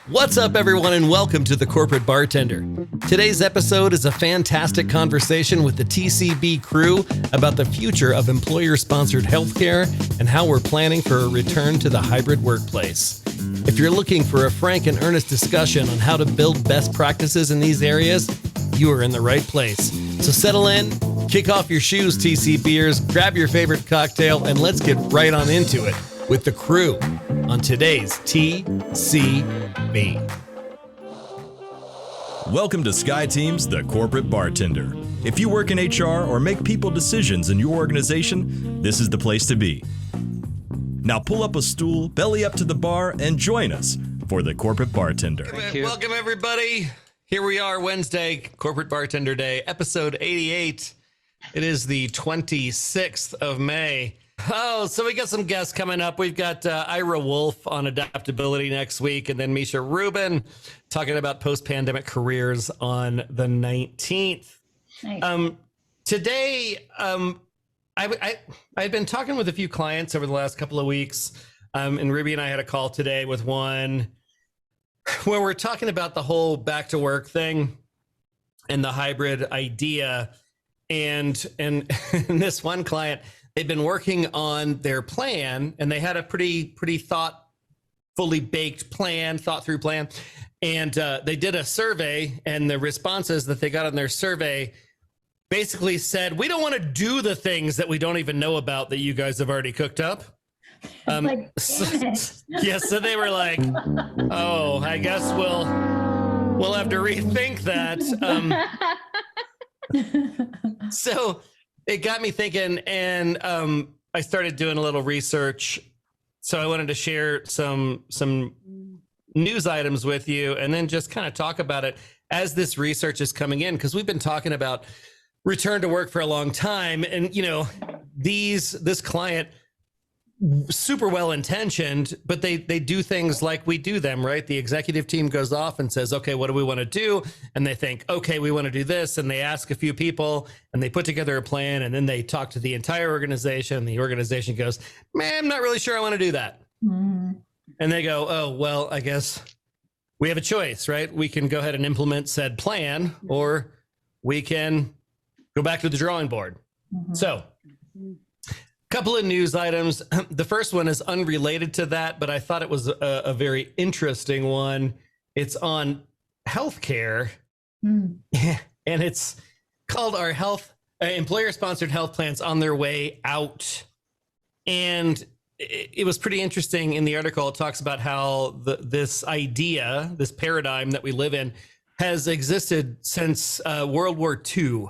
What's up, everyone, and welcome to the Corporate Bartender. Today's episode is a fantastic conversation with the TCB crew about the future of employer-sponsored healthcare and how we're planning for a return to the hybrid workplace. If you're looking for a frank and earnest discussion on how to build best practices in these areas, you are in the right place. So settle in, kick off your shoes, TCBers, grab your favorite cocktail, and let's get right on into it with the crew on today's TCB. Welcome to SkyTeam's The Corporate Bartender. If you work in HR or make people decisions in your organization, this is the place to be. Now pull up a stool, belly up to the bar, and join us for The Corporate Bartender. Welcome, everybody. Here we are, Wednesday, Corporate Bartender Day, episode 88. It is the 26th of May. Oh, so we got some guests coming up. We've got Ira Wolf on adaptability next week, and then Misha Rubin talking about post-pandemic careers on the 19th. Nice. Today, I've been talking with a few clients over the last couple of weeks, and Ruby and I had a call today with one where we're talking about the whole back to work thing and the hybrid idea. And this one client, they've been working on their plan, and they had a pretty fully baked plan, thought through plan. And they did a survey, and the responses that they got on their survey basically said, we don't want to do the things that we don't even know about that you guys have already cooked up. So they were like, oh, I guess we'll have to rethink that. So it got me thinking, and I started doing a little research. So I wanted to share some news items with you, and then just kind of talk about it as this research is coming in, because we've been talking about return to work for a long time. And, you know, this client, super well intentioned, but they do things like we do them, right? The executive team goes off and says, okay, what do we want to do? And they think, okay, we want to do this. And they ask a few people, and they put together a plan, and then they talk to the entire organization. And the organization goes, man, I'm not really sure I want to do that. Mm-hmm. And they go, oh, well, I guess we have a choice, right? We can go ahead and implement said plan, or we can go back to the drawing board. Mm-hmm. So couple of news items. The first one is unrelated to that, but I thought it was a very interesting one. It's on healthcare, and it's called our employer-sponsored health plans on their way out. And it was pretty interesting. In the article, it talks about how this idea, this paradigm that we live in, has existed since World War II.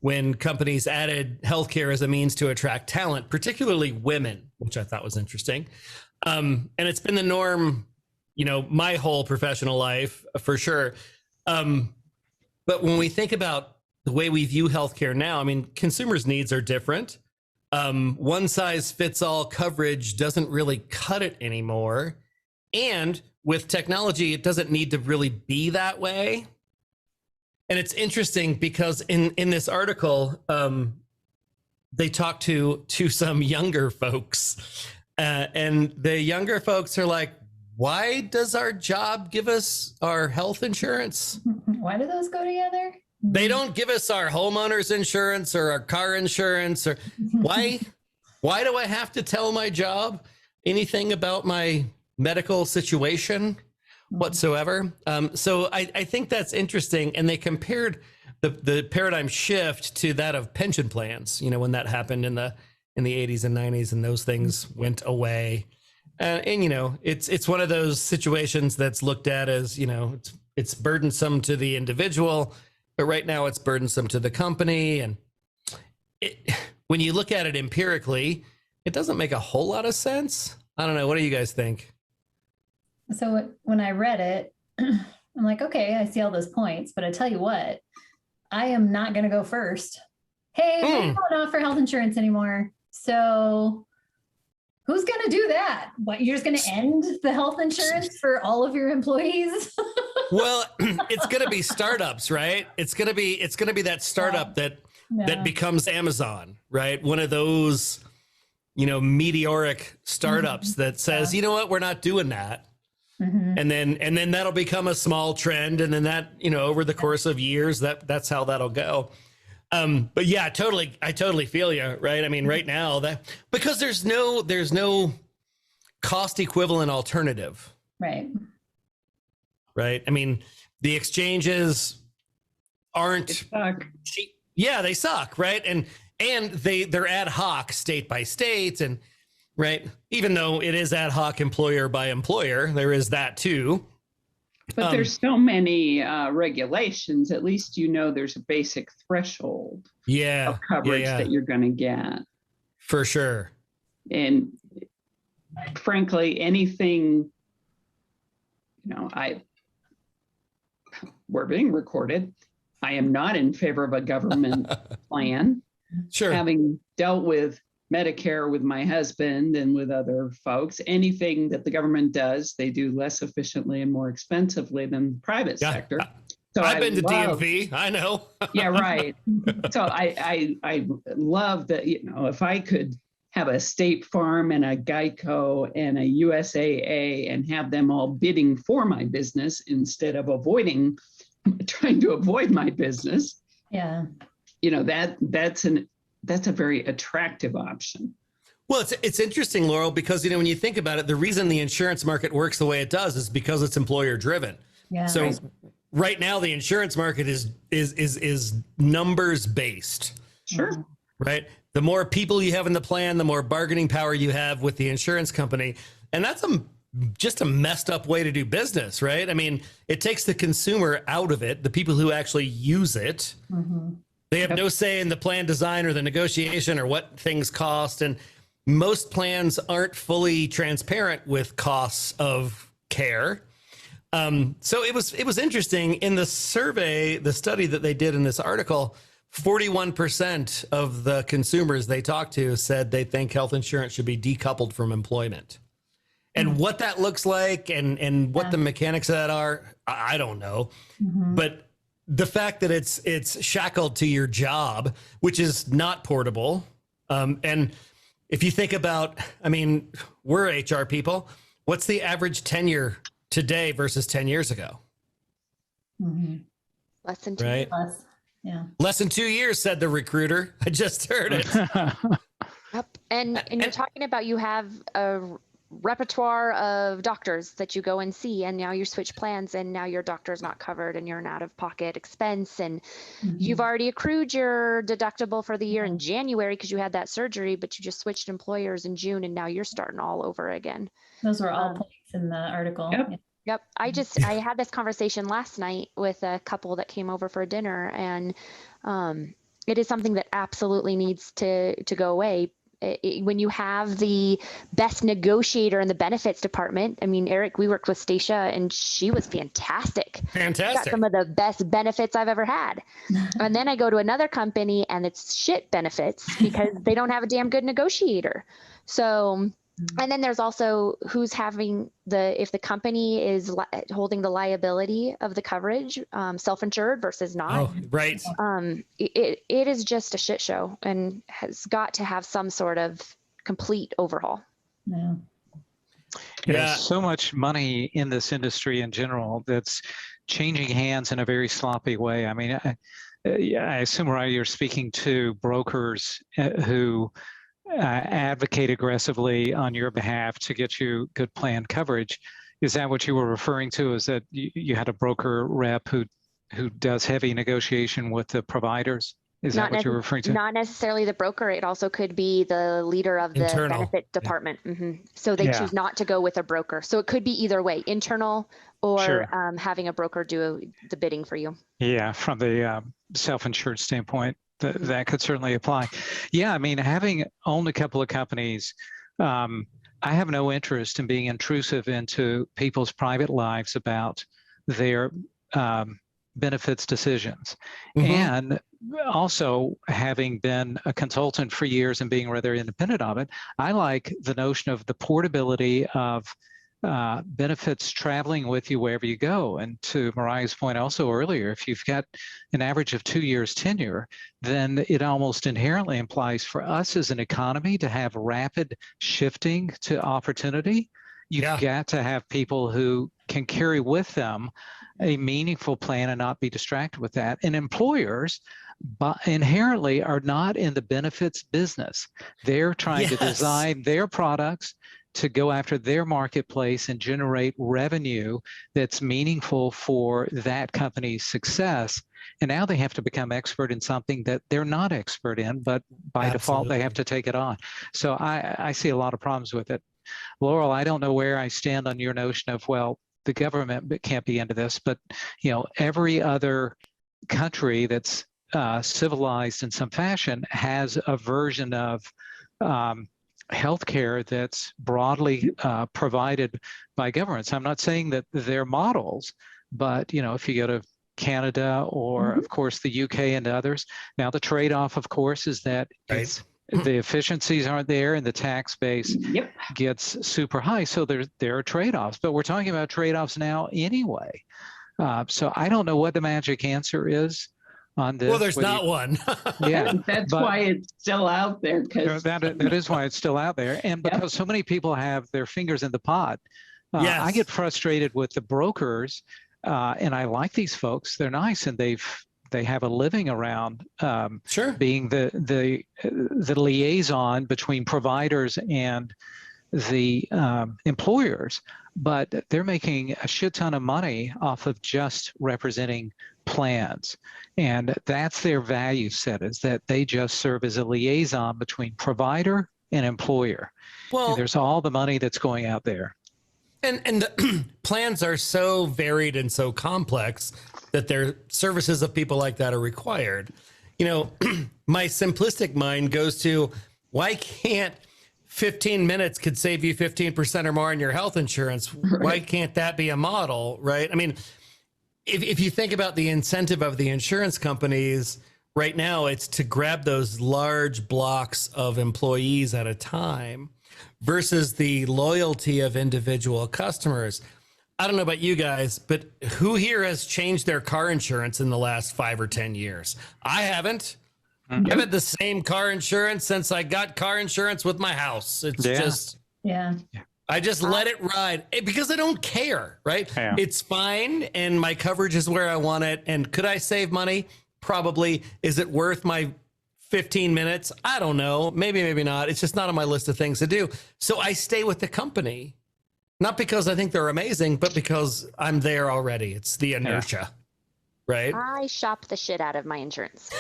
When companies added healthcare as a means to attract talent, particularly women, which I thought was interesting. And it's been the norm, you know, my whole professional life for sure. But when we think about the way we view healthcare now, I mean, consumers' needs are different. One size fits all coverage doesn't really cut it anymore. And with technology, it doesn't need to really be that way. And it's interesting because in this article, they talk to some younger folks, and the younger folks are like, why does our job give us our health insurance? Why do those go together? They don't give us our homeowner's insurance or our car insurance. Or why do I have to tell my job anything about my medical situation whatsoever? So I think that's interesting. And they compared the paradigm shift to that of pension plans, you know, when that happened in the 80s and 90s, and those things went away. And you know, it's one of those situations that's looked at as, you know, it's burdensome to the individual, but right now it's burdensome to the company. And when you look at it empirically, it doesn't make a whole lot of sense. I don't know. What do you guys think? So when I read it, I'm like, okay, I see all those points, but I tell you what, I am not going to go first. Hey, we don't offer health insurance anymore. So who's going to do that? What, you're just going to end the health insurance for all of your employees? Well, it's going to be startups, right? It's going to be that startup that becomes Amazon, right? One of those, you know, meteoric startups that says, you know what, we're not doing that. And then that'll become a small trend. And then that, over the course of years, that's how that'll go. But yeah, I totally feel you. Right. I mean, right now because there's no cost equivalent alternative. Right. Right. I mean, the exchanges aren't cheap. Yeah, they suck. Right. And they're ad hoc state by state, and right. Even though it is ad hoc employer by employer, there is that too. But there's so many regulations. At least there's a basic threshold of coverage that you're going to get. For sure. And frankly, anything, we're being recorded. I am not in favor of a government plan. Sure. Having dealt with Medicare with my husband and with other folks, anything that the government does, they do less efficiently and more expensively than the private sector. So I've been to DMV. I know. Yeah, right. So I love that, if I could have a State Farm and a Geico and a USAA and have them all bidding for my business instead of trying to avoid my business. Yeah. That's a very attractive option. Well, it's interesting, Laurel, because when you think about it, the reason the insurance market works the way it does is because it's employer driven. Yeah. So right now the insurance market is numbers based. Sure. Right. The more people you have in the plan, the more bargaining power you have with the insurance company. And that's just a messed up way to do business, right? I mean, it takes the consumer out of it, the people who actually use it. Mm-hmm. They have no say in the plan design or the negotiation or what things cost. And most plans aren't fully transparent with costs of care. So it was interesting in the survey, the study that they did in this article, 41% of the consumers they talked to said they think health insurance should be decoupled from employment. And what that looks like and what the mechanics of that are, I don't know. Mm-hmm. But the fact that it's shackled to your job, which is not portable. And if you think about, we're HR people. What's the average tenure today versus 10 years ago? Mm-hmm. Less than 2 years. Less. Yeah. Less than 2 years, said the recruiter. I just heard it. Yep. And you're talking about you have a repertoire of doctors that you go and see, and now you switch plans and now your doctor's not covered and you're an out-of-pocket expense, and you've already accrued your deductible for the year in January because you had that surgery, but you just switched employers in June and now you're starting all over again. Those were all points in the article. Yep. I had this conversation last night with a couple that came over for dinner, and it is something that absolutely needs to go away. When you have the best negotiator in the benefits department, Eric, we worked with Stacia and she was fantastic. Fantastic. Got some of the best benefits I've ever had. And then I go to another company and it's shit benefits because they don't have a damn good negotiator. So, and then there's also who's having if the company is holding the liability of the coverage, self-insured versus not. Oh, right. It is just a shit show and has got to have some sort of complete overhaul. Yeah. There's so much money in this industry in general that's changing hands in a very sloppy way. I assume, Ryan, you're speaking to brokers who advocate aggressively on your behalf to get you good plan coverage. Is that what you were referring to? Is that you had a broker rep who does heavy negotiation with the providers? Is that what you're referring to? Not necessarily the broker. It also could be the leader of the benefit department. Mm-hmm. So they choose not to go with a broker. So it could be either way, internal or having a broker do the bidding for you. Yeah, from the self-insured standpoint. That could certainly apply. Yeah, having owned a couple of companies, I have no interest in being intrusive into people's private lives about their benefits decisions. Mm-hmm. And also, having been a consultant for years and being rather independent of it, I like the notion of the portability of benefits traveling with you wherever you go. And to Mariah's point also earlier, if you've got an average of 2 years tenure, then it almost inherently implies for us as an economy to have rapid shifting to opportunity. You've got to have people who can carry with them a meaningful plan and not be distracted with that. And employers inherently are not in the benefits business. They're trying to design their products to go after their marketplace and generate revenue that's meaningful for that company's success. And now they have to become expert in something that they're not expert in, but by default, they have to take it on. So I see a lot of problems with it. Laurel, I don't know where I stand on your notion of, well, the government can't be into this, but every other country that's civilized in some fashion has a version of healthcare that's broadly provided by governments. I'm not saying that they're models, but if you go to Canada or of course the UK and others, now the trade-off, of course, is that the efficiencies aren't there and the tax base gets super high. So there are trade-offs, but we're talking about trade-offs now anyway. So I don't know what the magic answer is on this. Well, there's not one. That's why it's still out there. That is why it's still out there. And because so many people have their fingers in the pot. I get frustrated with the brokers, and I like these folks. They're nice, and they have a living around being the liaison between providers and the employers, but they're making a shit ton of money off of just representing plans. And that's their value set, is that they just serve as a liaison between provider and employer. Well, and there's all the money that's going out there. And the plans are so varied and so complex that their services of people like that are required. My simplistic mind goes to, why can't 15 minutes could save you 15% or more on your health insurance? Why can't that be a model, right? I mean, if you think about the incentive of the insurance companies right now, it's to grab those large blocks of employees at a time versus the loyalty of individual customers. I don't know about you guys, but who here has changed their car insurance in the last 5 or 10 years? I haven't. I've had the same car insurance since I got car insurance with my house. It's just, I just let it ride because I don't care, right? Yeah. It's fine. And my coverage is where I want it. And could I save money? Probably. Is it worth my 15 minutes? I don't know. Maybe, maybe not. It's just not on my list of things to do. So I stay with the company, not because I think they're amazing, but because I'm there already. It's the inertia. Right. I shop the shit out of my insurance.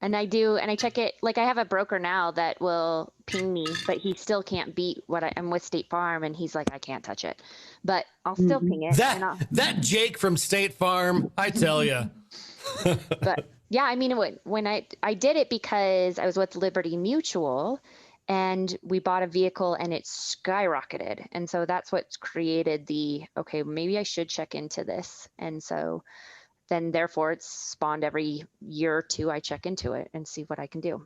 And I do, and I check it. Like I have a broker now that will ping me, but he still can't beat what I'm with State Farm. And he's like, I can't touch it, but I'll still ping it. That Jake from State Farm, I tell you. But yeah, I mean, when I did it because I was with Liberty Mutual and we bought a vehicle and it skyrocketed. And so that's what created okay, maybe I should check into this. And so then therefore it's spawned every year or two, I check into it and see what I can do.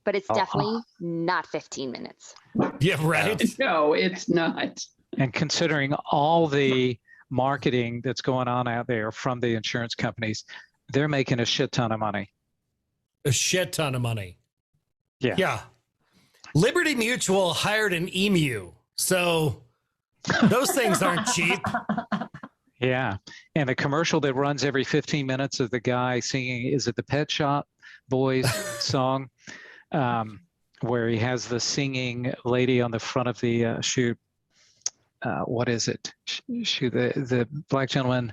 But it's definitely not 15 minutes. Yeah, right. No, it's not. And considering all the marketing that's going on out there from the insurance companies, they're making a shit ton of money. A shit ton of money. Yeah. Yeah. Liberty Mutual hired an emu. So those things aren't cheap. Yeah. And a commercial that runs every 15 minutes of the guy singing, is it the Pet Shop Boys song? Where he has the singing lady on the front of the shoot. What is it? Shoot, the black gentleman.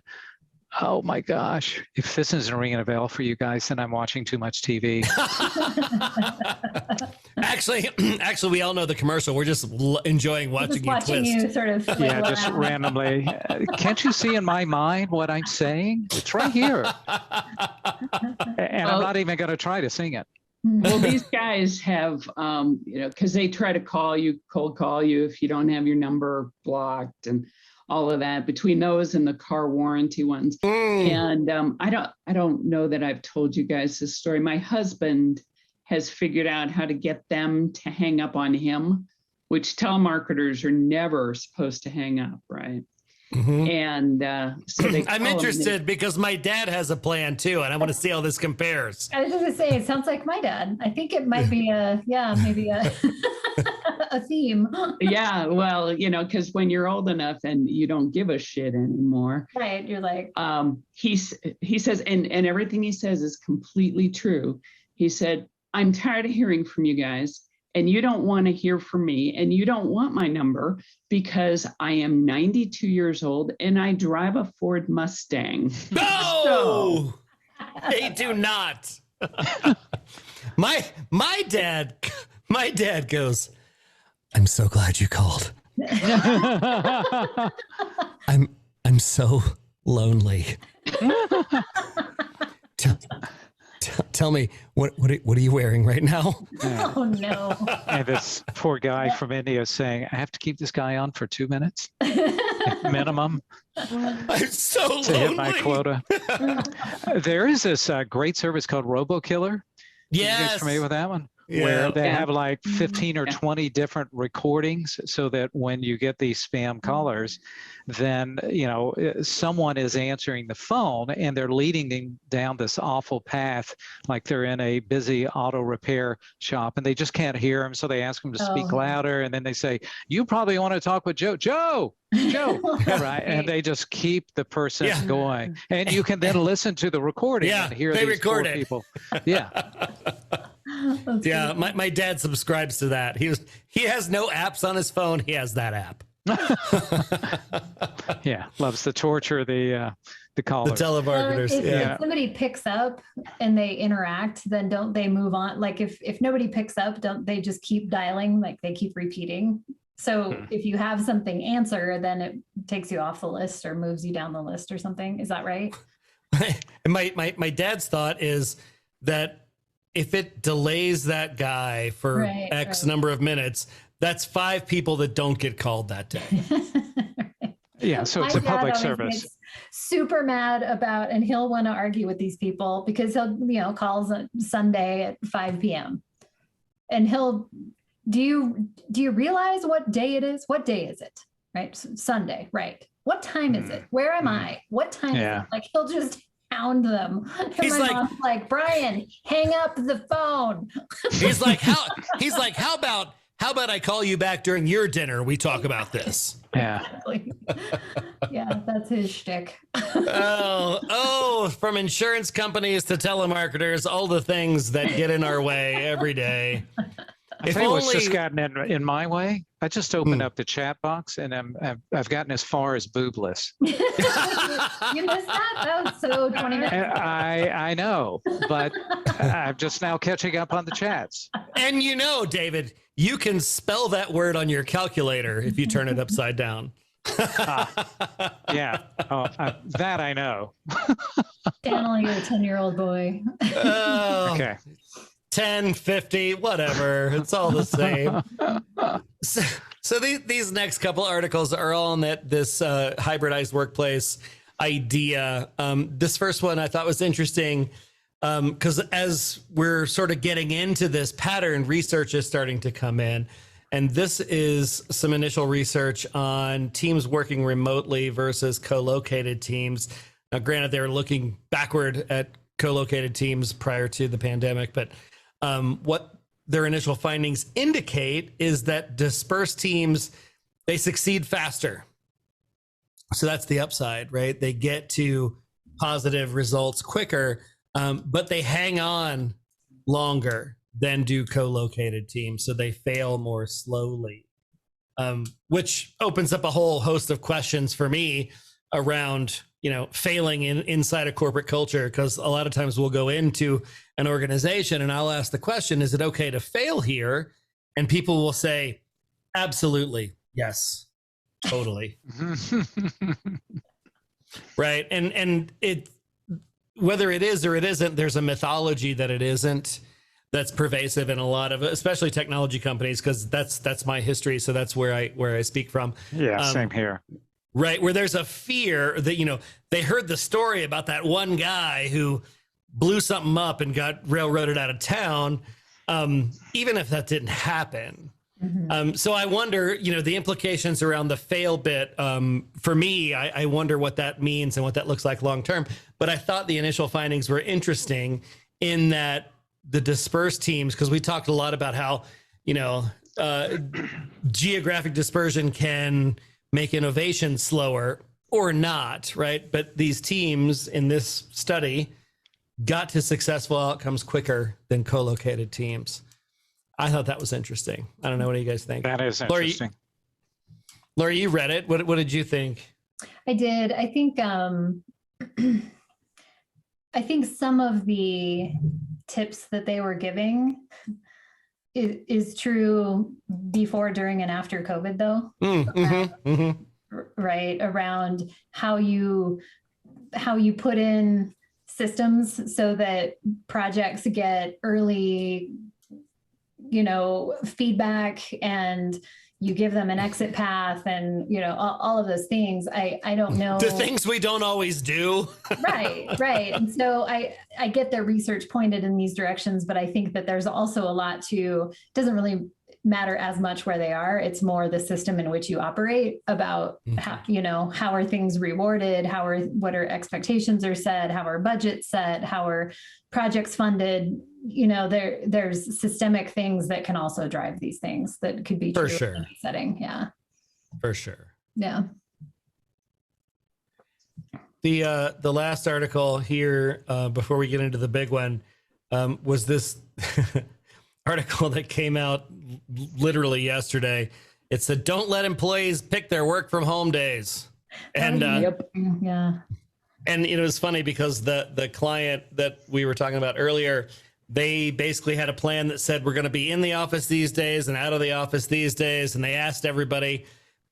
Oh my gosh. If this isn't ringing a bell for you guys, then I'm watching too much TV. Actually, we all know the commercial. We're just enjoying watching you twist. You sort of just randomly. Can't you see in my mind what I'm saying? It's right here. And I'm not even going to try to sing it. Well, these guys have, because they try to cold call you if you don't have your number blocked and all of that, between those and the car warranty ones. And I don't know that I've told you guys this story. My husband has figured out how to get them to hang up on him, which telemarketers are never supposed to hang up, right? Mm-hmm. And so I'm interested because my dad has a plan too, and I want to see how this compares. I was just going to say, it sounds like my dad. I think it might be maybe a a theme. Yeah, well, because when you're old enough and you don't give a shit anymore, Right. You're like, he says, and everything he says is completely true. He said, I'm tired of hearing from you guys, and you don't want to hear from me, and you don't want my number because I am 92 years old and I drive a Ford Mustang. No, they do not. my dad goes, I'm so glad you called. I'm so lonely. Tell me, what are you wearing right now? oh no. And this poor guy from India is saying, I have to keep this guy on for 2 minutes minimum I'm so to hit my lonely. quota. There is this great service called RoboKiller. Are you guys Yes. familiar with that one? Yeah. Where they Yeah. have like 15 or 20 different recordings so that when you get these spam callers, then, someone is answering the phone and they're leading them down this awful path, like they're in a busy auto repair shop and they just can't hear them. So they ask them to speak Oh. louder. And then they say, you probably want to talk with Joe, right? And they just keep the person Yeah. going. And you can then listen to the recording Yeah, and hear they these poor record it. people. Yeah. That's Yeah, funny. my dad subscribes to that. He has no apps on his phone. He has that app. Yeah, loves the torture, the caller. The telemarketers. If, Yeah. if somebody picks up and they interact, then don't they move on? Like if nobody picks up, don't they just keep dialing? Like they keep repeating. So if you have something answer, then it takes you off the list or moves you down the list or something. Is that right? And my dad's thought is that if it delays that guy for Right, X right. number of minutes, that's 5 people that don't get called that day. Yeah, so it's My a dad public always service. gets super mad about, and he'll want to argue with these people because he'll, calls on Sunday at 5 p.m. And do you realize what day it is? What day is it? Right. Sunday. Right. What time is it? Where am I? What time Yeah. is it? Like he'll just hound them. And He's my like- mom's like, Brian, hang up the phone. He's like, how about I call you back during your dinner? We talk about this. Yeah. Yeah, that's his shtick. From insurance companies to telemarketers, all the things that get in our way every day. I tell you what's just gotten in my way. I just opened up the chat box and I've gotten as far as boobless. You missed that? That was so 20 minutes. And I know, but I'm just now catching up on the chats. And David, you can spell that word on your calculator if you turn it upside down. Yeah, that I know. Channeling a 10-year-old boy. Oh, Okay. 10, 50, whatever. It's all the same. So these next couple articles are all on this hybridized workplace idea. This first one I thought was interesting because as we're sort of getting into this pattern, research is starting to come in. And this is some initial research on teams working remotely versus co-located teams. Now, granted, they were looking backward at co-located teams prior to the pandemic, but what their initial findings indicate is that dispersed teams, they succeed faster. So that's the upside, right? They get to positive results quicker, but they hang on longer than do co-located teams. So they fail more slowly, which opens up a whole host of questions for me around, failing inside a corporate culture. Because a lot of times we'll go into an organization and I'll ask the question, is it okay to fail here? And people will say, absolutely. Yes, totally. Right. And it, whether it is or it isn't, there's a mythology that it isn't that's pervasive in a lot of, especially technology companies, because that's my history. So that's where I speak from. Yeah, same here. Right. Where there's a fear that, they heard the story about that one guy who blew something up and got railroaded out of town. Even if that didn't happen. So I wonder, the implications around the fail bit. For me, I wonder what that means and what that looks like long term. But I thought the initial findings were interesting in that the dispersed teams, because we talked a lot about how, geographic dispersion can make innovation slower or not, right? But these teams in this study got to successful outcomes quicker than co-located teams. I thought that was interesting. I don't know. What do you guys think? That is interesting. Laura, you read it. What did you think? I did. I think I think some of the tips that they were giving is true before, during, and after COVID, though. Right, around how you put in systems so that projects get early, feedback, and you give them an exit path, and all of those things. I don't know, the things we don't always do. right. And so I get their research pointed in these directions, but I think that there's also a lot to, it doesn't really matter as much where they are. It's more the system in which you operate, about how are things rewarded, what are expectations are set, how are budgets set, how are projects funded. There's systemic things that can also drive these things that could be true for sure in any setting. Yeah, for sure. Yeah. The last article here, before we get into the big one, was this article that came out literally yesterday. It said, "Don't let employees pick their work from home days." And yeah. And it was funny because the client that we were talking about earlier, they basically had a plan that said, we're going to be in the office these days and out of the office these days. And they asked everybody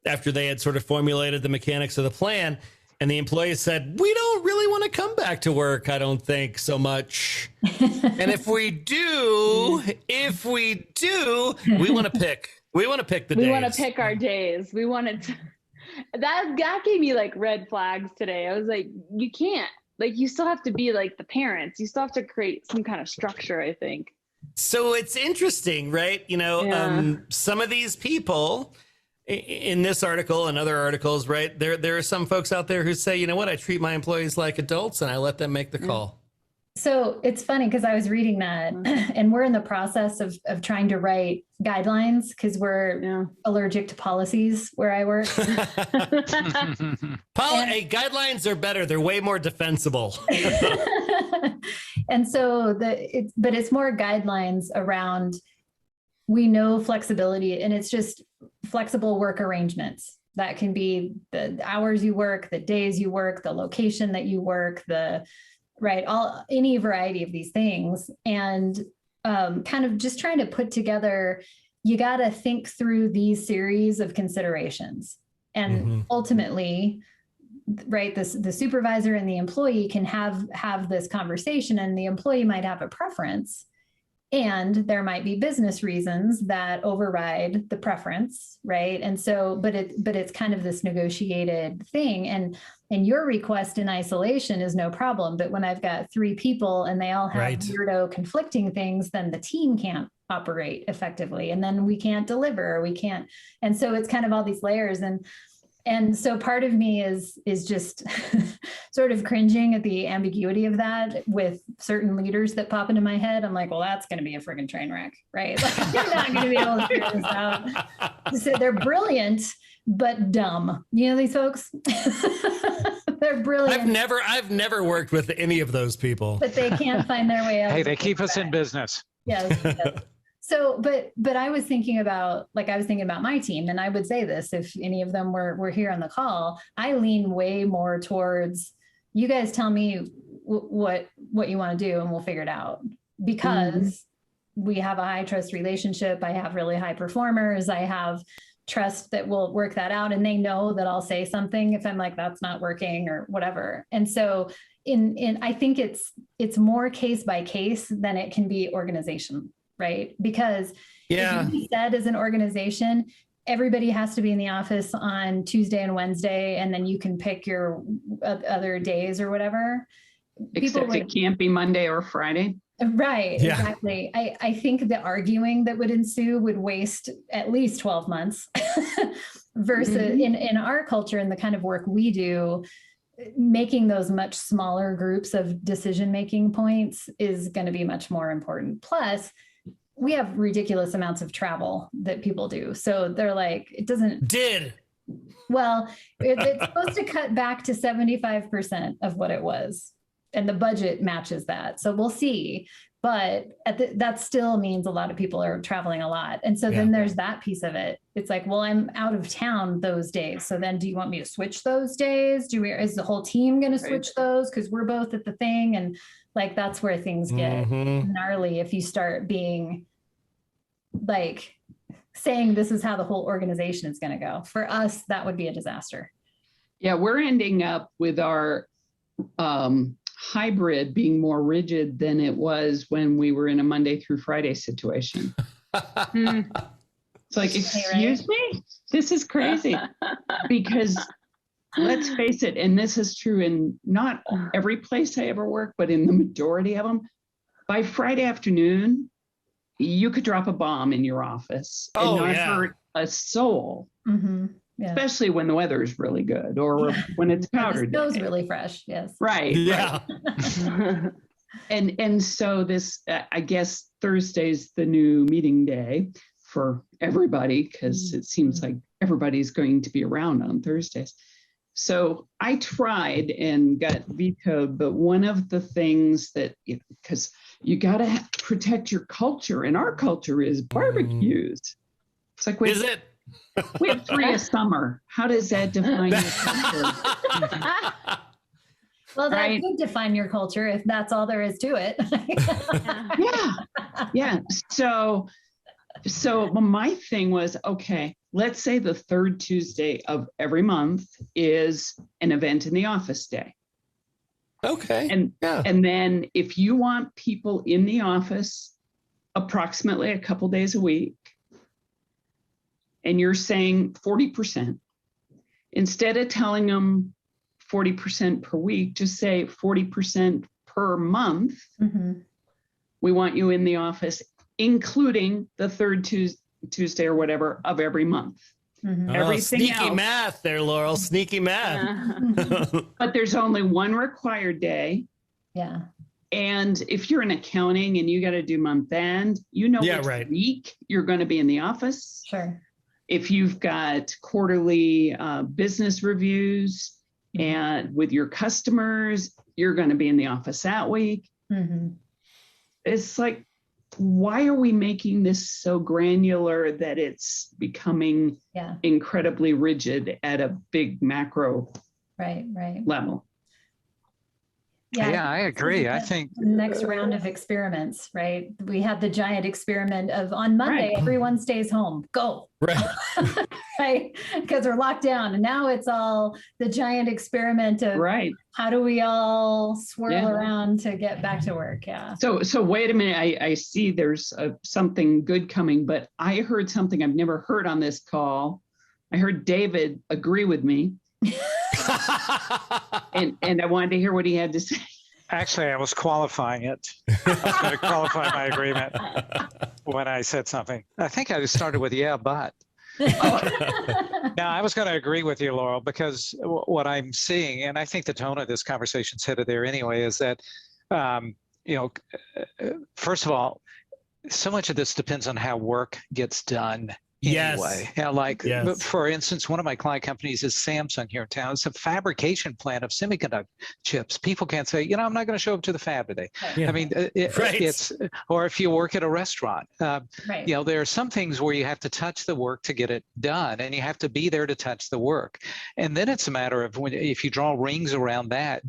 after they had sort of formulated the mechanics of the plan. And the employees said, we don't really want to come back to work, I don't think, so much. And if we do, we want to pick. We want to pick the days. We want to pick our days. We want to. That gave me like red flags today. I was like, you can't. Like, you still have to be like the parents. You still have to create some kind of structure, I think. So it's interesting, right? Some of these people in this article and other articles, right? There are some folks out there who say, you know what, I treat my employees like adults and I let them make the call. So it's funny because I was reading that, and we're in the process of trying to write guidelines because we're allergic to policies where I work. Guidelines are better. They're way more defensible. And so but it's more guidelines around, we know flexibility, and it's just flexible work arrangements. That can be the hours you work, the days you work, the location that you work, any variety of these things. And kind of just trying to put together, you got to think through these series of considerations. And ultimately, right, the supervisor and the employee can have this conversation, and the employee might have a preference. And there might be business reasons that override the preference, right? And so, but it's kind of this negotiated thing. And your request in isolation is no problem. But when I've got 3 people and they all have weirdo conflicting things, then the team can't operate effectively. And then we can't deliver, we can't. And so it's kind of all these layers. And so part of me is just sort of cringing at the ambiguity of that with certain leaders that pop into my head. I'm like, well, that's going to be a friggin' train wreck, right? Like, you're not going to be able to figure this out. So they're brilliant, but dumb. You know these folks? They're brilliant. I've never worked with any of those people. But they can't find their way out. Hey, they keep us in business. Yes. So, but I was thinking about my team, and I would say this, if any of them were here on the call, I lean way more towards, you guys tell me what you want to do and we'll figure it out, because we have a high trust relationship. I have really high performers. I have trust that we'll work that out. And they know that I'll say something if I'm like, that's not working or whatever. And so I think it's more case by case than it can be organization. Right? Because if you said as an organization, everybody has to be in the office on Tuesday and Wednesday, and then you can pick your other days or whatever. Except it can't be Monday or Friday. Right. Yeah. Exactly. I think the arguing that would ensue would waste at least 12 months versus in our culture and the kind of work we do, making those much smaller groups of decision-making points is going to be much more important. Plus, we have ridiculous amounts of travel that people do. So they're like, it doesn't, well, it's supposed to cut back to 75% of what it was. And the budget matches that. So we'll see. But that still means a lot of people are traveling a lot. And so then there's that piece of it. It's like, well, I'm out of town those days. So then do you want me to switch those days? Is the whole team going to switch those? Because we're both at the thing. And like, that's where things get gnarly if you start being like saying this is how the whole organization is going to go. For us, that would be a disaster. Yeah, we're ending up with our hybrid being more rigid than it was when we were in a Monday through Friday situation. It's like, excuse me? This is crazy. Because let's face it, and this is true in not every place I ever work, but in the majority of them, by Friday afternoon, you could drop a bomb in your office and not hurt a soul. Yeah. Especially when the weather is really good or when it's powder day. The snow's really fresh, yes. Right. Yeah. Right. and so this, I guess Thursday's the new meeting day for everybody because it seems like everybody's going to be around on Thursdays. So I tried and got vetoed, but one of the things that, because you got to protect your culture, and our culture is barbecues. It's like, is it? We have 3 a summer. How does that define your culture? Well, that could define your culture if that's all there is to it. Yeah. So my thing was, okay, let's say the 3rd Tuesday of every month is an event in the office day. Okay. And then if you want people in the office approximately a couple days a week, and you're saying 40%, instead of telling them 40% per week, just say 40% per month. We want you in the office, including the 3rd Tuesday or whatever of every month. Everything sneaky else, math there, Laurel. Sneaky math. But there's only one required day. Yeah. And if you're in accounting and you got to do month end, which week you're going to be in the office. Sure. If you've got quarterly business reviews and with your customers, you're going to be in the office that week. It's like, why are we making this so granular that it's becoming incredibly rigid at a big macro level? Yeah, I agree. I think the next round of experiments, right? We had the giant experiment of on Monday, everyone stays home. Go. Right. Because we're locked down. And now it's all the giant experiment of how do we all swirl around to get back to work? Yeah. So wait a minute. I see there's something good coming, but I heard something I've never heard on this call. I heard David agree with me. and I wanted to hear what he had to say. Actually, I was qualifying it. I was going to qualify my agreement when I said something. I think I started with but. Now, I was going to agree with you, Laurel, because what I'm seeing, and I think the tone of this conversation is headed there anyway, is that, first of all, so much of this depends on how work gets done. Anyway, for instance, one of my client companies is Samsung here in town. It's a fabrication plant of semiconductor chips. People can't say, I'm not going to show up to the fab today. I mean, it's, or if you work at a restaurant, there are some things where you have to touch the work to get it done, and you have to be there to touch the work. And then it's a matter of if you draw rings around that,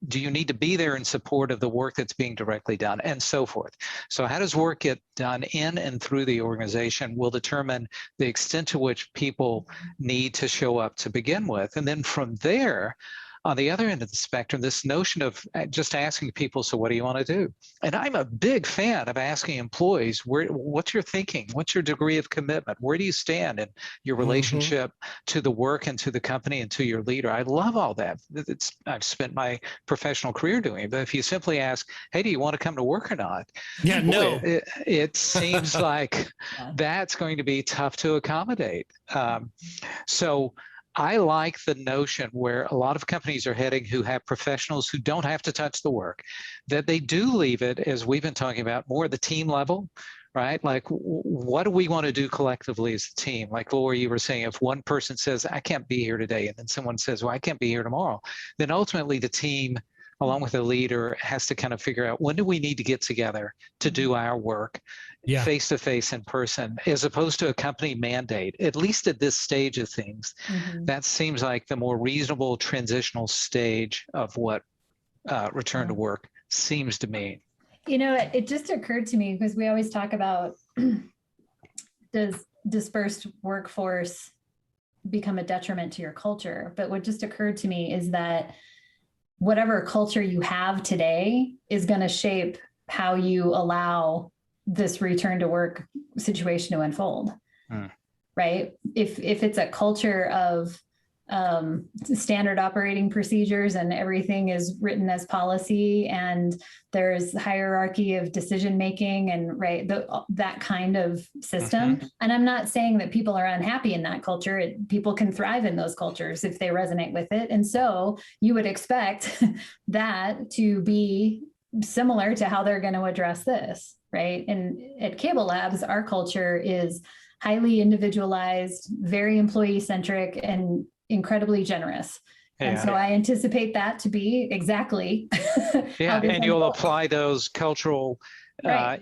do you need to be there in support of the work that's being directly done, and so forth? So how does work get done in and through the organization will determine the extent to which people need to show up to begin with. And then from there, on the other end of the spectrum, this notion of just asking people, so what do you want to do? And I'm a big fan of asking employees, what's your thinking? What's your degree of commitment? Where do you stand in your relationship to the work and to the company and to your leader? I love all that. I've spent my professional career doing it. But if you simply ask, hey, do you want to come to work or not? It seems like that's going to be tough to accommodate. So I like the notion where a lot of companies are heading who have professionals who don't have to touch the work, that they do leave it, as we've been talking about, more at the team level, right? Like, what do we want to do collectively as a team? Like Laura, you were saying, if one person says, I can't be here today, and then someone says, well, I can't be here tomorrow, then ultimately the team, along with the leader, has to kind of figure out, when do we need to get together to do our work face to face in person, as opposed to a company mandate, at least at this stage of things. That seems like the more reasonable transitional stage of what return to work seems to mean. You know, it just occurred to me, because we always talk about, does dispersed workforce become a detriment to your culture? But what just occurred to me is that whatever culture you have today is going to shape how you allow this return to work situation to unfold. Right? If it's a culture of standard operating procedures and everything is written as policy, and there's hierarchy of decision making, and that kind of system. And I'm not saying that people are unhappy in that culture. People can thrive in those cultures if they resonate with it. And so you would expect that to be similar to how they're going to address this, right? And at Cable Labs, our culture is highly individualized, very employee centric, and incredibly generous. And so I anticipate that to be exactly. And you'll apply those cultural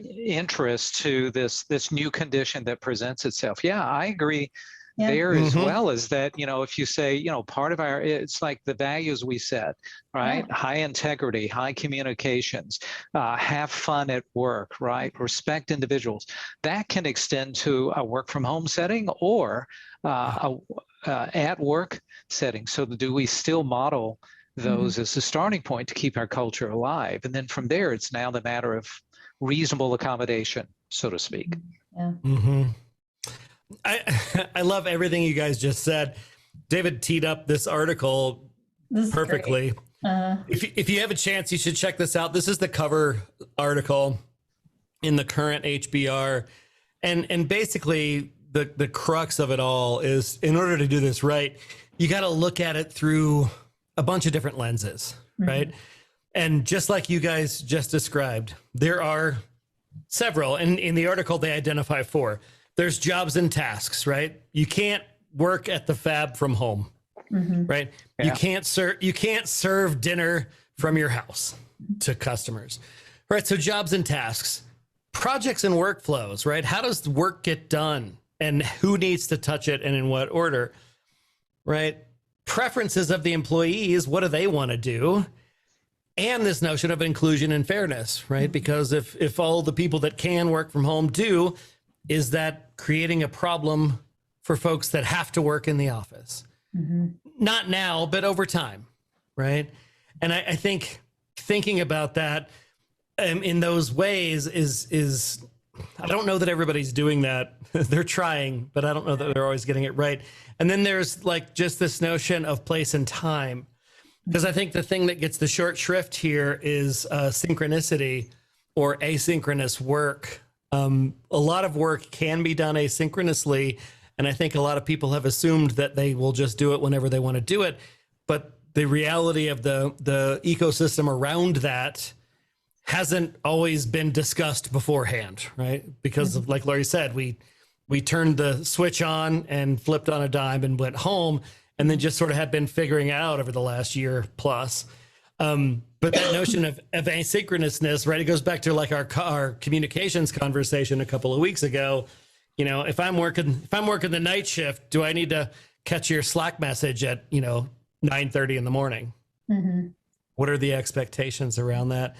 interests to this new condition that presents itself. Yeah, I agree there as well, as that, if you say, part of it's like the values we set, right? High integrity, high communications, have fun at work, right? Respect individuals. That can extend to a work from home setting or at work setting. So do we still model those as a starting point to keep our culture alive? And then from there, it's now the matter of reasonable accommodation, so to speak. I love everything you guys just said. David teed up this article perfectly. If you have a chance, you should check this out. This is the cover article in the current HBR. And basically the crux of it all is, in order to do this right, you got to look at it through a bunch of different lenses, right? And just like you guys just described, there are several, and in the article they identify 4. There's jobs and tasks, right? You can't work at the fab from home, right? You can't serve dinner from your house to customers, right? So jobs and tasks, projects and workflows, right? How does the work get done, and who needs to touch it, and in what order, right? Preferences of the employees, what do they want to do? And this notion of inclusion and fairness, right? Because if all the people that can work from home do, is that creating a problem for folks that have to work in the office? Not now, but over time, right? And I think thinking about that in those ways is I don't know that everybody's doing that. They're trying, but I don't know that they're always getting it right. And then there's like just this notion of place and time, because I think the thing that gets the short shrift here is synchronicity or asynchronous work. A lot of work can be done asynchronously, and I think a lot of people have assumed that they will just do it whenever they want to do it. But the reality of the ecosystem around that hasn't always been discussed beforehand, right? Because of, like Laurie said, we turned the switch on and flipped on a dime and went home, and then just sort of had been figuring out over the last year plus. But that notion of asynchronousness, right? It goes back to like our communications conversation a couple of weeks ago. If I'm working the night shift, do I need to catch your Slack message at 9:30 in the morning? What are the expectations around that?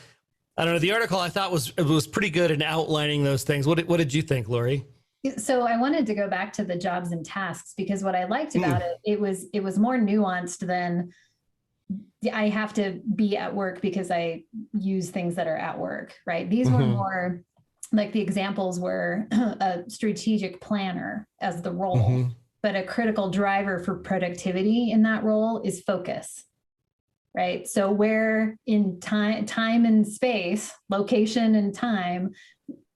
I don't know. The article I thought was pretty good in outlining those things. What did you think, Laurie? So I wanted to go back to the jobs and tasks, because what I liked about it was more nuanced than I have to be at work because I use things that are at work, right? These were more like, the examples were a strategic planner as the role, but a critical driver for productivity in that role is focus, right? So where in time and space, location and time,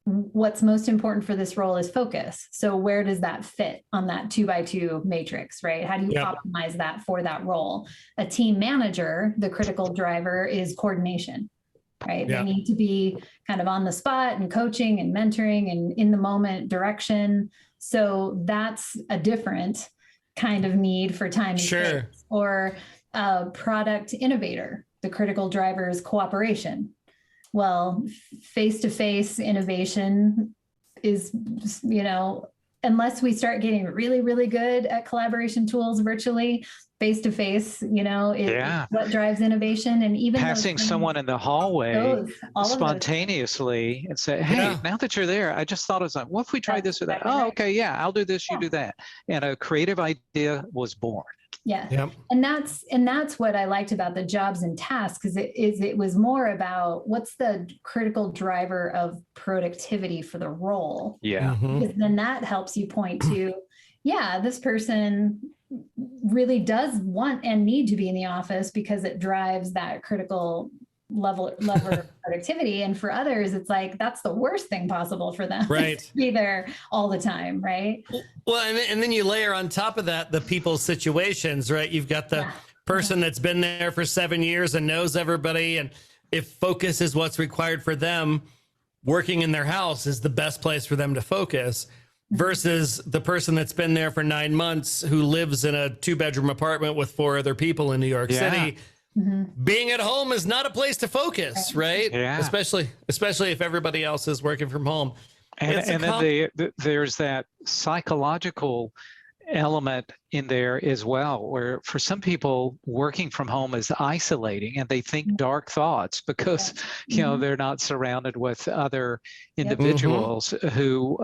what's most important for this role is focus. So where does that fit on that 2x2 matrix, right? How do you optimize that for that role? A team manager, the critical driver is coordination, right? Yeah. They need to be kind of on the spot and coaching and mentoring and in the moment direction. So that's a different kind of need for time and Sure. space. Or a product innovator, the critical driver is cooperation. Well, face-to-face innovation is, unless we start getting really, really good at collaboration tools virtually, face-to-face, is what drives innovation. And even passing someone in the hallway spontaneously and say, hey, now that you're there, I just thought of something. What if we try this or that? Exactly Oh, right. okay, yeah, I'll do this, you do that. And a creative idea was born. Yeah. Yep. And that's what I liked about the jobs and tasks, because it was more about what's the critical driver of productivity for the role. Yeah. Mhm. Because then that helps you point to, yeah, this person really does want and need to be in the office because it drives that critical lever of productivity. And for others, it's like, that's the worst thing possible for them. Right. To be there all the time, right? Well, and then you layer on top of that the people's situations, right? You've got the person that's been there for 7 years and knows everybody. And if focus is what's required for them, working in their house is the best place for them to focus, versus the person that's been there for 9 months who lives in a 2-bedroom apartment with 4 other people in New York City. Being at home is not a place to focus, right? Yeah. Especially if everybody else is working from home. And then there's that psychological element in there as well, where for some people working from home is isolating and they think dark thoughts because they're not surrounded with other individuals who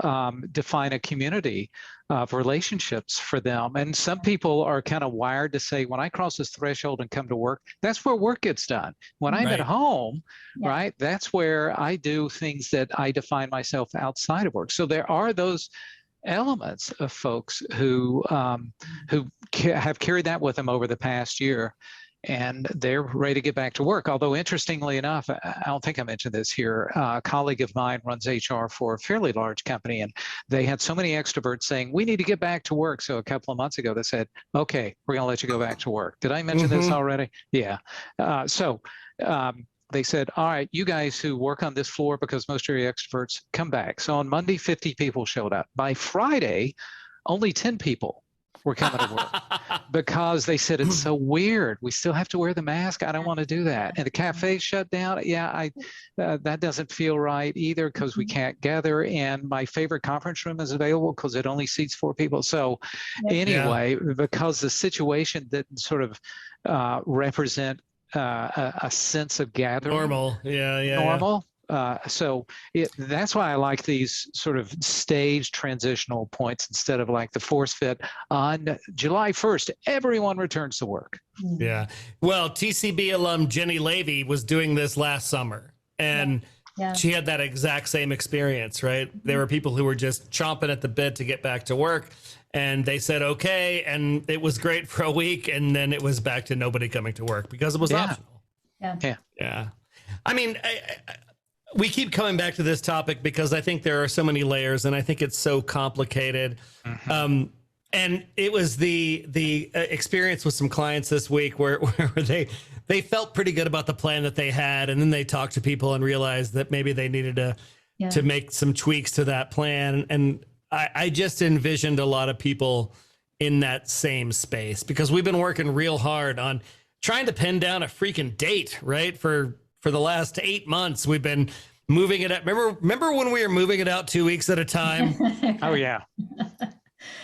define a community of relationships for them. And some people are kind of wired to say, when I cross this threshold and come to work, that's where work gets done. When I'm at home, right, that's where I do things that I define myself outside of work. So there are those elements of folks who have carried that with them over the past year, and they're ready to get back to work. Although interestingly enough, I don't think I mentioned this here, a colleague of mine runs HR for a fairly large company, and they had so many extroverts saying, we need to get back to work. So a couple of months ago, they said, okay, we're going to let you go back to work. Did I mention this already? Yeah. They said, all right, you guys who work on this floor, because most of your extroverts, come back. So on Monday, 50 people showed up. By Friday, only 10 people were coming to work because they said, it's so weird. We still have to wear the mask. I don't want to do that. And the cafe shut down. Yeah, that doesn't feel right either because we can't gather. And my favorite conference room is available because it only seats 4 people. So anyway, because the situation didn't sort of represent a sense of gathering. Normal. Normal. So that's why I like these sort of staged transitional points instead of like the force fit on July 1st, everyone returns to work. Yeah. Well, TCB alum Jenny Levy was doing this last summer, and she had that exact same experience, right? There were people who were just chomping at the bit to get back to work, and they said, okay. And it was great for a week. And then it was back to nobody coming to work because it was optional. Yeah. I mean, we keep coming back to this topic because I think there are so many layers, and I think it's so complicated. And it was the experience with some clients this week where they felt pretty good about the plan that they had, and then they talked to people and realized that maybe they needed to make some tweaks to that plan. And I just envisioned a lot of people in that same space because we've been working real hard on trying to pin down a freaking date, right? For the last 8 months, we've been moving it up. Remember when we were moving it out 2 weeks at a time? Oh yeah.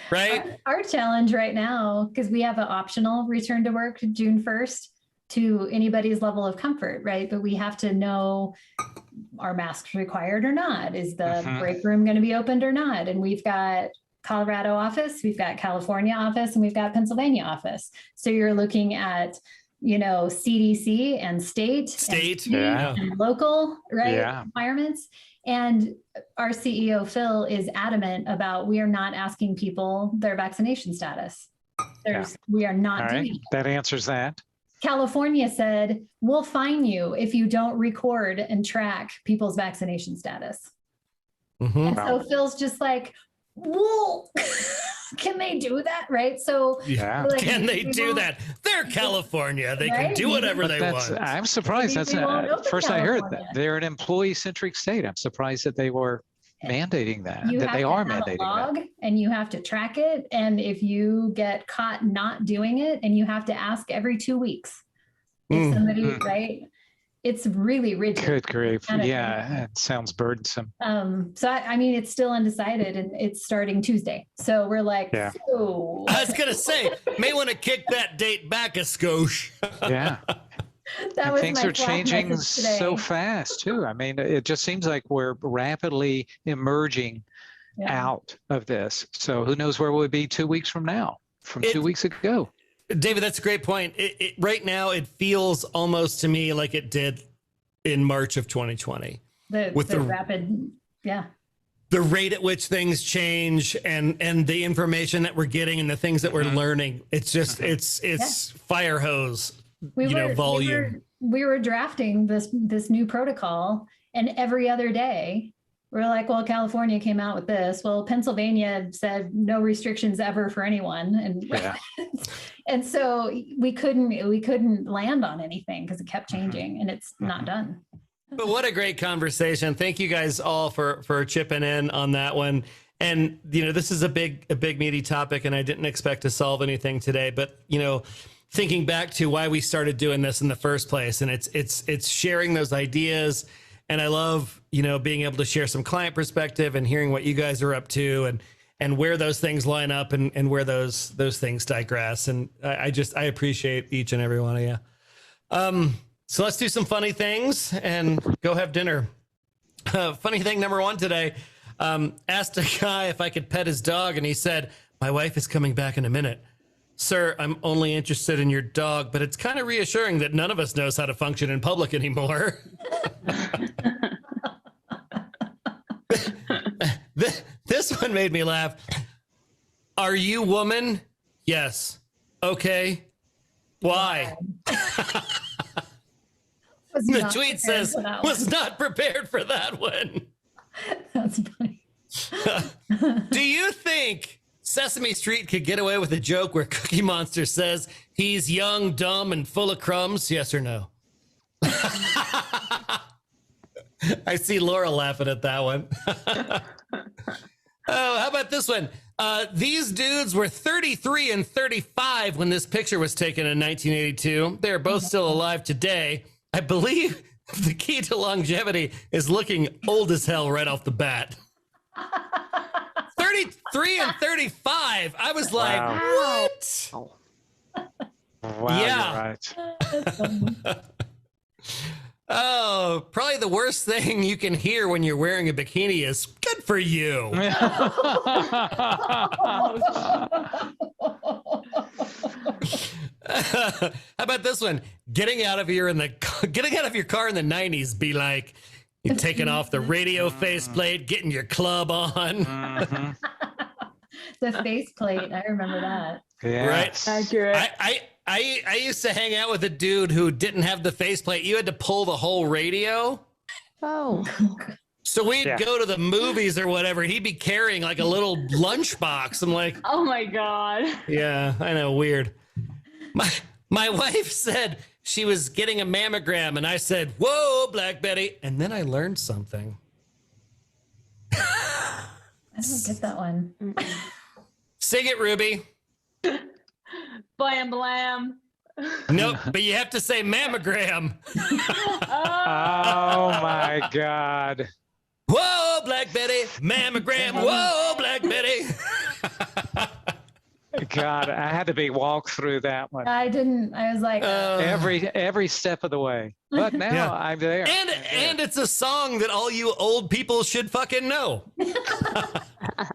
Right. Our challenge right now, because we have an optional return to work June 1st to anybody's level of comfort, right? But we have to know, are masks required or not? Is the break room going to be opened or not? And we've got Colorado office, we've got California office, and we've got Pennsylvania office. So you're looking at, CDC and state and local, right? Requirements. And our CEO, Phil, is adamant about, we are not asking people their vaccination status. We are not doing it. That answers that. California said, we'll fine you if you don't record and track people's vaccination status. And so Phil's just like, well, can they do that? Right. So Yeah. like, Can they do won't- that? They're California. They can Right? do whatever they That's, want. I'm surprised. Maybe That's we won't open first I heard California. that they're an employee-centric state. I'm surprised that they were mandating that, You that have they to are have mandating a that. log and you have to track it. And if you get caught not doing it, and you have to ask every 2 weeks, if Mm. somebody, Mm. right? It's really rigid. Good grief. Kind of Yeah, it sounds burdensome. So I mean, it's still undecided, and it's starting Tuesday. So we're like, Yeah. so I was gonna say, may want to kick that date back a skosh. Yeah. that And was things my are Slack changing message today. so fast too. I mean, it just seems like we're rapidly emerging Yeah. out of this. So who knows where we'll be 2 weeks from now, from It- 2 weeks ago. David, that's a great point. Right now, it feels almost to me like it did in March of 2020. With The the- rapid, yeah. The rate at which things change and the information that we're getting and the things that we're learning, it's just it's fire hose, volume. We were drafting this new protocol, and every other day we're like, well, California came out with this. Well, Pennsylvania said no restrictions ever for anyone, and Yeah. and so we couldn't land on anything because it kept changing, and it's not done. But what a great conversation. Thank you guys all for chipping in on that one. And, this is a big meaty topic, and I didn't expect to solve anything today, but, thinking back to why we started doing this in the first place, and it's sharing those ideas. And I love, being able to share some client perspective and hearing what you guys are up to and where those things line up and where those things digress. And I appreciate each and every one of you. So let's do some funny things and go have dinner. Funny thing number one today, asked a guy if I could pet his dog, and he said, "My wife is coming back in a minute." "Sir, I'm only interested in your dog, but it's kind of reassuring that none of us knows how to function in public anymore." This one made me laugh. "Are you woman?" "Yes." "Okay. Why?" Was you The not tweet prepared says, for that "Was one?" not prepared for that one." That's funny. Do you think Sesame Street could get away with a joke where Cookie Monster says he's young, dumb, and full of crumbs? Yes or no? I see Laura laughing at that one. Oh, how about this one? These dudes were 33 and 35 when this picture was taken in 1982. They are both still alive today. I believe the key to longevity is looking old as hell right off the bat. 33 and 35. I was like, Wow. what? Wow, Yeah. you're right. Oh, probably the worst thing you can hear when you're wearing a bikini is "good for you." How about this one? Getting out of your car in the 90s be like you're taking off the radio faceplate, getting your club on. Mhm. The faceplate, I remember that. Yes. Accurate. I used to hang out with a dude who didn't have the faceplate. You had to pull the whole radio. Oh, So we'd Yeah. go to the movies or whatever. He'd be carrying like a little lunchbox. I'm like, Oh my God. yeah, I know, weird. My wife said she was getting a mammogram, and I said, "Whoa, Black Betty," and then I learned something. I don't get that one. Sing it, Ruby. Blam blam. Nope, but you have to say mammogram. Oh my God. Whoa, Black Betty, mammogram. Whoa, Black Betty. God, I had to be walked through that one I didn't. I was like, every step of the way. But now Yeah. I'm there. And it's a song that all you old people should fucking know.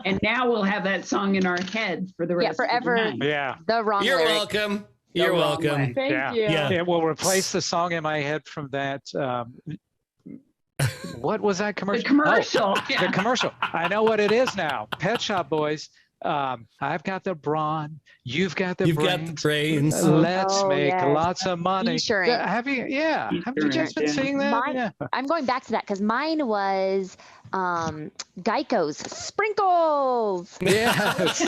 And now we'll have that song in our head for the rest forever. of the night. Yeah. the wrong You're lyric. welcome. The You're wrong welcome. way. Thank Yeah. you. Yeah. It will replace the song in my head from that. What was that commercial? The commercial. Oh, the commercial. I know what it is now. Pet Shop Boys. I've got the brawn, you've got the You've brains. got the brains. Let's Oh, make yes. lots of money. Insurance. Have you guys been Insurance, seeing that? Mine- Yeah. I'm going back to that because mine was Geico's Sprinkles. Yes.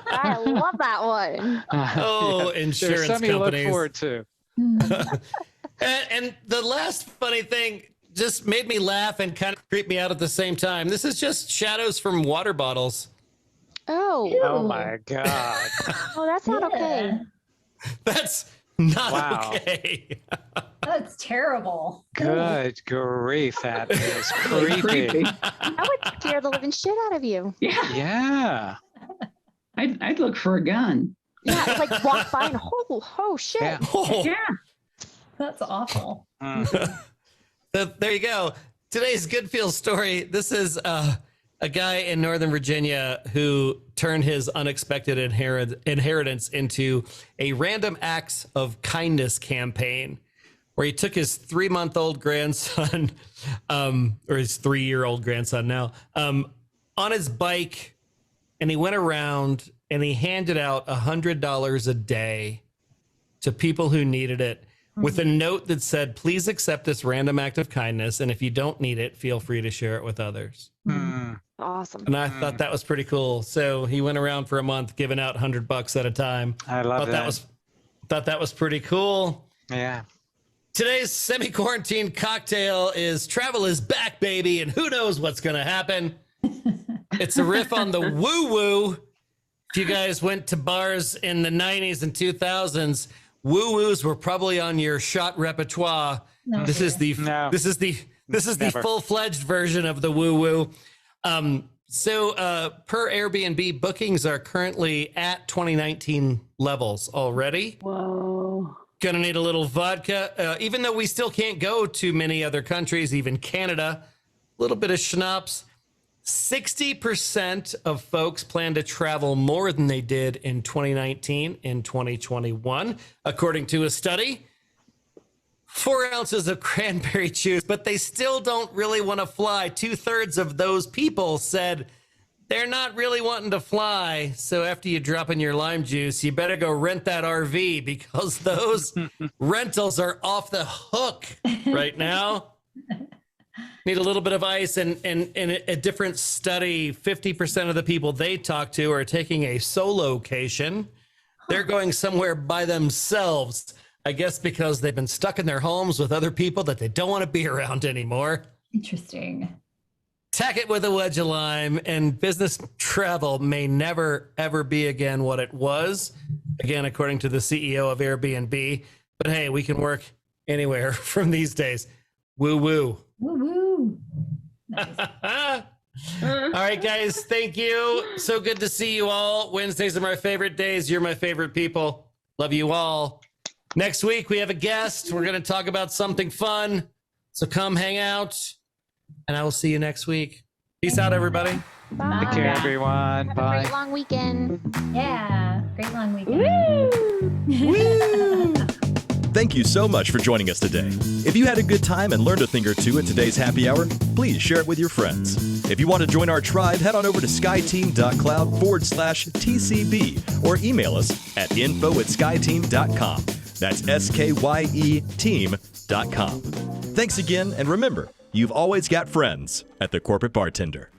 I love that one. Oh, Yeah. insurance There's something to look companies. forward to. And the last funny thing just made me laugh and kind of creep me out at the same time. This is just shadows from water bottles. Oh, Oh Ew. my God. oh, that's not okay. Yeah. That's not Wow. okay. That's terrible. Good grief, that is It's creepy. That would scare the living shit out of you. Yeah, Yeah. I'd look for a gun. Yeah, it's like walk by and oh shit. Yeah. Oh, Yeah. That's awful. Mm. there you go. Today's Good Feel story. This is a guy in Northern Virginia who turned his unexpected inheritance into a random acts of kindness campaign where he took his 3-month-old grandson, or his 3-year-old grandson now, on his bike, and he went around and he handed out $100 a day to people who needed it with a note that said, please accept this random act of kindness. And if you don't need it, feel free to share it with others. Mm. Awesome. And I thought that was pretty cool. So he went around for a month giving out $100 at a time. I love that. Thought that was pretty cool. Yeah. Today's semi-quarantine cocktail is travel is back, baby. And who knows what's going to happen. It's a riff on the woo-woo. If you guys went to bars in the 90s and 2000s, woo-woos were probably on your shot repertoire. No, This is the No. this is the Never. full-fledged version of the woo-woo. So per Airbnb, bookings are currently at 2019 levels already. Whoa. Gonna need a little vodka, even though we still can't go to many other countries, even Canada. A little bit of schnapps. 60% of folks plan to travel more than they did in 2019 in 2021, according to a study. 4 ounces of cranberry juice, but they still don't really want to fly. 2/3 of those people said they're not really wanting to fly. So after you drop in your lime juice, you better go rent that RV because those rentals are off the hook right now. Need a little bit of ice, and a different study, 50% of the people they talk to are taking a solo-cation. They're going somewhere by themselves, I guess because they've been stuck in their homes with other people that they don't want to be around anymore. Interesting. Tack it with a wedge of lime, and business travel may never, ever be again what it was. Again, according to the CEO of Airbnb. But hey, we can work anywhere from these days. Woo-woo. Woo woo. Nice. All right, guys. Thank you. So good to see you all. Wednesdays are my favorite days. You're my favorite people. Love you all. Next week, we have a guest. We're going to talk about something fun. So come hang out, and I will see you next week. Peace out, everybody. Bye. Take care, everyone. Have a Bye. great long weekend. Yeah. Great long weekend. Woo! Thank you so much for joining us today. If you had a good time and learned a thing or two at today's happy hour, please share it with your friends. If you want to join our tribe, head on over to skyteam.cloud/TCB or email us at info@skyteam.com. That's SKYE team.com. Thanks again, and remember, you've always got friends at the Corporate Bartender.